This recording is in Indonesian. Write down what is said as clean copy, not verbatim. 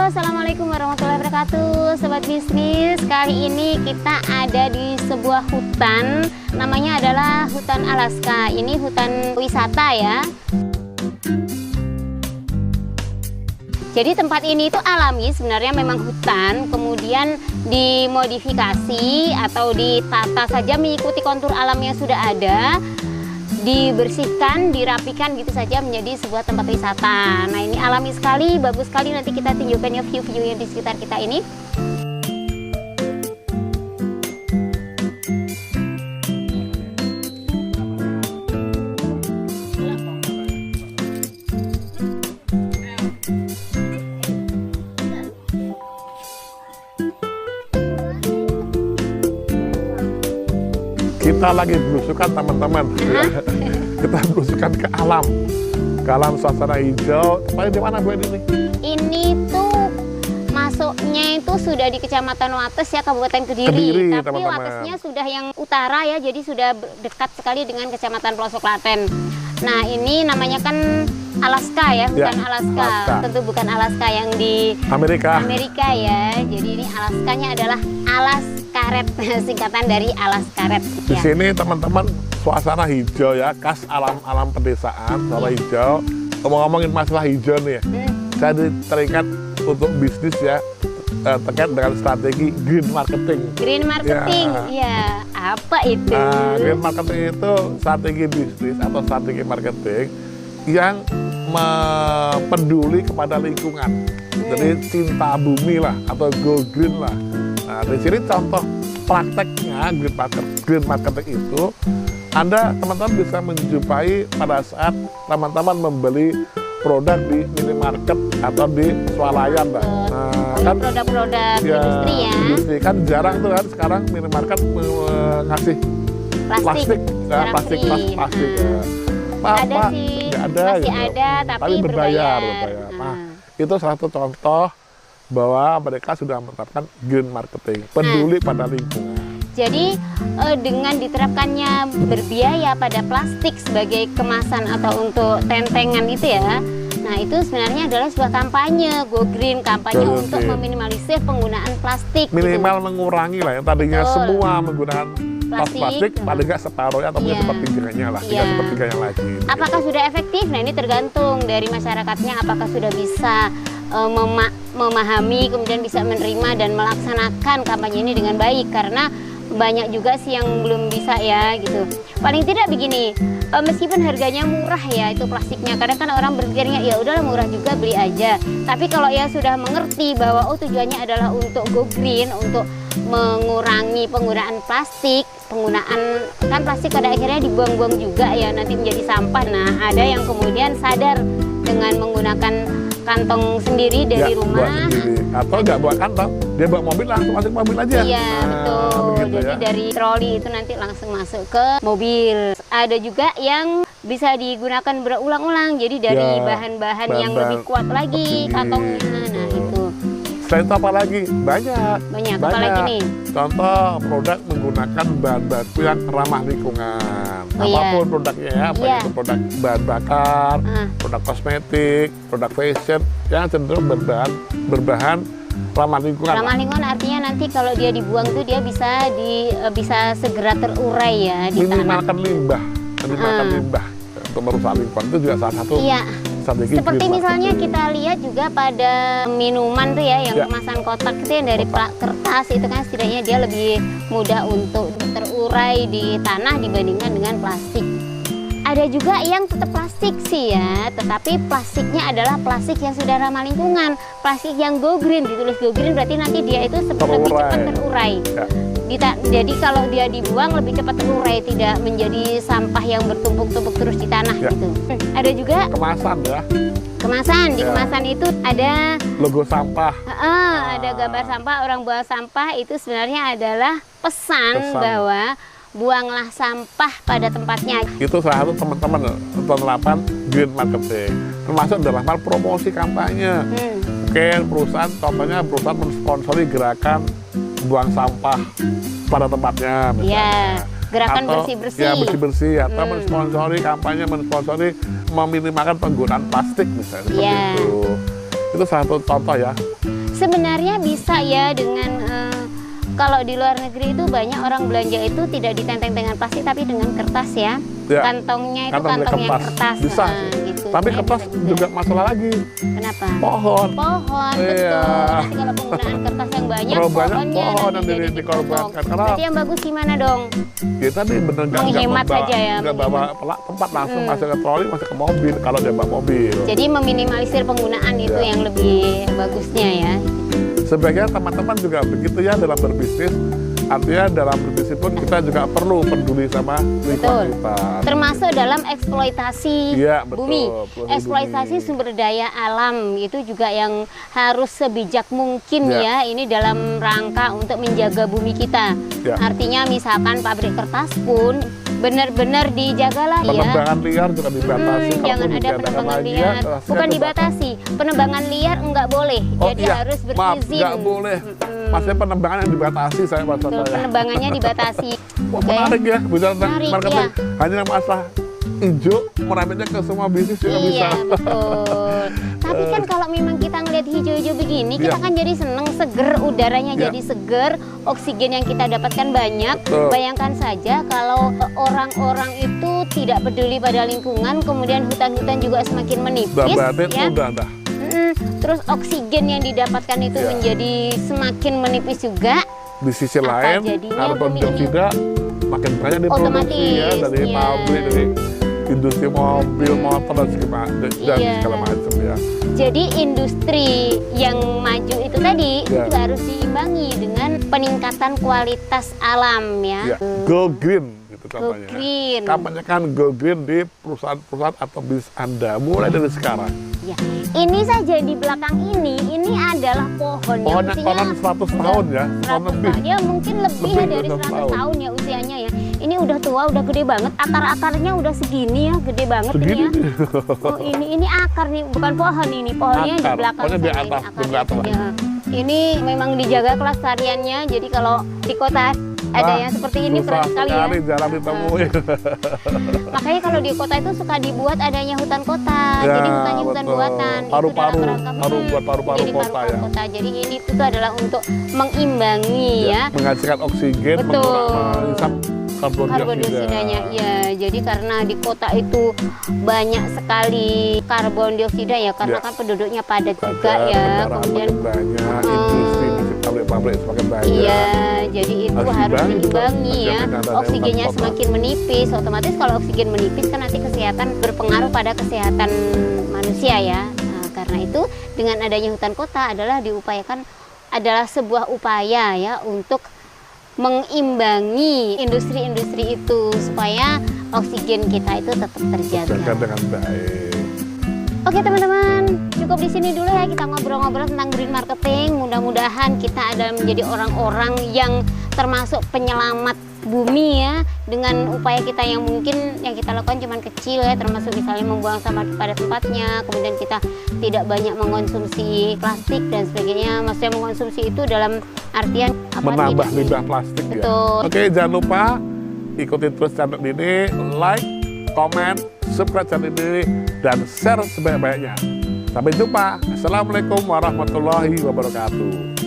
Assalamualaikum warahmatullahi wabarakatuh, Sobat Bisnis. Kali ini kita ada di sebuah hutan, namanya adalah Hutan Alaska. Ini hutan wisata ya. Jadi tempat ini itu alami, sebenarnya memang hutan, kemudian dimodifikasi atau ditata saja mengikuti kontur alam yang sudah ada, dibersihkan, dirapikan gitu saja menjadi sebuah tempat wisata. Nah, ini alami sekali, bagus sekali. Nanti kita tunjukkan ya view-view yang di sekitar kita ini. Kita lagi belusukan teman-teman. Kita belusukan ke alam suasana hijau. Tepatnya di mana Bu ini? Ini tuh masuknya itu sudah di Kecamatan Wates ya, Kabupaten Kediri. Tapi teman-teman, Watesnya sudah yang utara ya, jadi sudah dekat sekali dengan Kecamatan Pelosok Klaten. Nah, ini namanya kan Alaska ya, bukan ya, Alaska. Tentu bukan Alaska yang di Amerika ya. Jadi ini Alaskanya adalah Alas Karet, singkatan dari Alas Karet. Di sini teman-teman suasana hijau ya, khas alam pedesaan, suasana hijau. Ngomongin masalah hijau nih ya, saya teringat untuk bisnis ya, terkait dengan strategi green marketing. Green marketing, ya apa itu? Green marketing itu strategi bisnis atau strategi marketing yang peduli kepada lingkungan. Jadi cinta bumi lah atau go green lah. Nah, di sini contoh prakteknya green marketing itu, Anda teman-teman bisa menjumpai pada saat teman-teman membeli produk di minimarket atau di swalayan, Mbak. Nah, kan produk-produk ya, industri ya. Industri kan jarang tuh kan sekarang minimarket ngasih plastik. Ya. Ada sih, masih gitu. ada tapi berbayar. Nah, itu salah satu contoh bahwa mereka sudah menerapkan green marketing, peduli pada lingkungan. Jadi dengan diterapkannya berbiaya pada plastik sebagai kemasan atau untuk tentengan itu ya, nah itu sebenarnya adalah sebuah kampanye Go Green, kampanye untuk meminimalisir penggunaan plastik. Minimal mengurangi lah yang tadinya semua menggunakan plastik, paling nggak separuhnya atau mungkin sepertiganya lah, tinggal sepertiganya lagi. Apakah sudah efektif? Nah, ini tergantung dari masyarakatnya, apakah sudah bisa memahami, kemudian bisa menerima dan melaksanakan kampanye ini dengan baik, karena banyak juga sih yang belum bisa ya gitu. Paling tidak begini, meskipun harganya murah ya itu plastiknya, kadang kan orang berpikirnya ya udahlah murah juga beli aja. Tapi kalau ya sudah mengerti bahwa tujuannya adalah untuk go green, untuk mengurangi penggunaan plastik, kan plastik pada akhirnya dibuang-buang juga ya, nanti menjadi sampah. Nah, ada yang kemudian sadar dengan menggunakan kantong sendiri dari rumah, atau nggak bawa kantong, dia bawa mobil, langsung masuk mobil aja. Iya, betul. Jadi ya, dari troli itu nanti langsung masuk ke mobil. Ada juga yang bisa digunakan berulang-ulang, jadi dari bahan-bahan yang lebih kuat lagi kantongnya. Nah, itu. Selain itu apa lagi? Banyak. Apa lagi nih? Contoh produk menggunakan bahan baku yang ramah lingkungan. Apapun produknya ya, itu produk bahan bakar, produk kosmetik, produk fashion yang cenderung berbahan ramah lingkungan. Ramah lingkungan artinya nanti kalau dia dibuang tuh dia bisa segera terurai ya di minimalkan limbah untuk merusak lingkungan, itu juga salah satu. Seperti misalnya kita lihat juga pada minuman tuh ya, yang kemasan kotak itu yang dari kertas itu kan setidaknya dia lebih mudah untuk terurai di tanah dibandingkan dengan plastik. Ada juga yang tetap plastik sih ya, tetapi plastiknya adalah plastik yang sudah ramah lingkungan, plastik yang go green, ditulis go green berarti nanti dia itu lebih cepat terurai. Jadi kalau dia dibuang lebih cepat terurai, tidak menjadi sampah yang bertumpuk-tumpuk terus di tanah gitu. Ada juga kemasan ya. Kemasan, di kemasan itu ada logo sampah. Ada gambar sampah, orang buang sampah, itu sebenarnya adalah pesan bahwa buanglah sampah pada tempatnya. Itu salah satu teman-teman penerapan green marketing, termasuk dalam hal promosi kampanye. Mungkin perusahaan, contohnya perusahaan mensponsori gerakan buang sampah pada tempatnya misalnya. Gerakan bersih-bersih. Ya, bersih-bersih atau mensponsori kampanye, meminimalkan penggunaan plastik misalnya seperti itu. Itu salah satu contoh ya. Sebenarnya bisa ya dengan kalau di luar negeri itu banyak orang belanja itu tidak ditenteng dengan plastik tapi dengan kertas ya. Ya, Kantongnya itu kantong kantong yang kertas. bisa. Gitu. Tapi Saya kertas bisa juga masalah lagi. Kenapa? Pohon. Pohon, Iya. betul. Nanti kalau penggunaan kertas yang banyak, Terlalu banyak pohonnya pohon nanti yang jadi dikorbankan. dipotong. Karena Berarti yang bagus gimana dong? kita nih bener Menghemat saja ya, nggak bawa tempat langsung masuk ke troli, masuk ke mobil kalau dia bawa mobil. Jadi meminimalisir penggunaan itu Ya. yang lebih bagusnya ya. Sebaiknya teman-teman juga begitu ya dalam berbisnis. Artinya dalam berbisnis pun kita juga perlu peduli sama lingkungan Betul. kita. Termasuk dalam eksploitasi Iya, betul. bumi, Eksploitasi eksploitasi bumi. sumber daya alam itu juga yang harus sebijak mungkin Ya. ya. Ini dalam rangka untuk menjaga bumi kita. Ya. Artinya misalkan pabrik kertas pun benar-benar dijagalah ya. Penebangan liar juga dibatasi. Kalaupun Jangan ada ditiadakan penebangan lagi ya, liar. pastinya Bukan juga- dibatasi, penebangan liar enggak boleh. Oh Jadi iya, harus maaf, berizin. nggak boleh. Maksudnya penebangan yang dibatasi saya maksud Betul, saya. penebangannya dibatasi. Wah, Oke. menarik ya, bicara tentang Menarik, marketing. ya. Hanya masalah hijau, merembetnya ke semua bisnis juga bisa. Iya, betul. Tapi kan kalau memang kita ngelihat hijau-hijau begini, kita Iya. kan jadi seneng, seger, udaranya Iya. jadi seger, oksigen yang kita dapatkan banyak. Betul. Bayangkan saja kalau orang-orang itu tidak peduli pada lingkungan, kemudian hutan-hutan juga semakin Udah menipis, berarti ya. udah. Terus oksigen yang didapatkan itu Iya. menjadi semakin menipis juga. Di sisi Apa lain, jadinya karbon bumi ini? dioksida makin banyak diproduksi ya Otomatis, dari iya. pabrik, dari industri mobil, motor dan Iya. segala macam ya. Jadi industri yang maju itu tadi Ya. itu harus diimbangi dengan peningkatan kualitas alam ya. Ya. Go green gitu Go kampanye. green. Kampanye kan go green di perusahaan-perusahaan atau bisnis Anda mulai dari sekarang. Ya. Ini saja di belakang ini adalah pohon Pohon yang yang usianya konon 100 tahun ya, 100 tahun lebih. tahun. Ya mungkin lebih ya Lebih dari 100 100 tahun. tahun ya usianya ya. Ini udah tua, udah gede banget. Akar-akarnya udah segini ya, gede banget Segini ini ya. Oh ini akar nih, bukan pohon ini. Pohonnya di Akar. belakang Pohonnya di sana, atas, ini di belakang. saja. Ini memang dijaga kelestariannya. Jadi kalau di kota ada yang seperti ini susah keren sekali ya. sekali, jarang ditemui. Makanya kalau di kota itu suka dibuat adanya hutan kota. Ya, Jadi hutannya hutan betul. buatan. Itu Paru-paru, dalam rangka, buat paru-paru jadi kota paru-paru ya. kota. Jadi ini itu adalah untuk mengimbangi ya. Menghasilkan oksigen, Betul. menghisap karbon Karbon dioksida. dioksidanya, ya. Jadi karena di kota itu banyak sekali karbon dioksida ya, karena Ya. kan penduduknya padat juga Ada ya. kendaraan Kemudian makin banyak, industri, pabrik-pabrik semakin banyak. iya, jadi itu Harus harus diimbangi juga. diimbangi ya. Jangan ada Oksigennya hutan kota. semakin menipis, otomatis kalau oksigen menipis kan nanti kesehatan berpengaruh pada kesehatan manusia ya. Nah, karena itu dengan adanya hutan kota adalah diupayakan adalah sebuah upaya ya untuk mengimbangi industri-industri itu supaya oksigen kita itu tetap Jaga terjaga. dengan baik. Oke teman-teman, cukup di sini dulu ya kita ngobrol-ngobrol tentang green marketing. Mudah-mudahan kita adalah menjadi orang-orang yang termasuk penyelamat bumi ya, dengan upaya kita yang mungkin yang kita lakukan cuman kecil ya, termasuk misalnya membuang sampah pada tempatnya, kemudian kita tidak banyak mengkonsumsi plastik dan sebagainya. Maksudnya mengkonsumsi itu dalam artian apa, Menambah tidak- limbah plastik ya. Betul. Oke, jangan lupa ikuti terus channel ini, like, komen, subscribe channel ini, dan share sebanyak-banyaknya. Sampai jumpa. Assalamualaikum warahmatullahi wabarakatuh.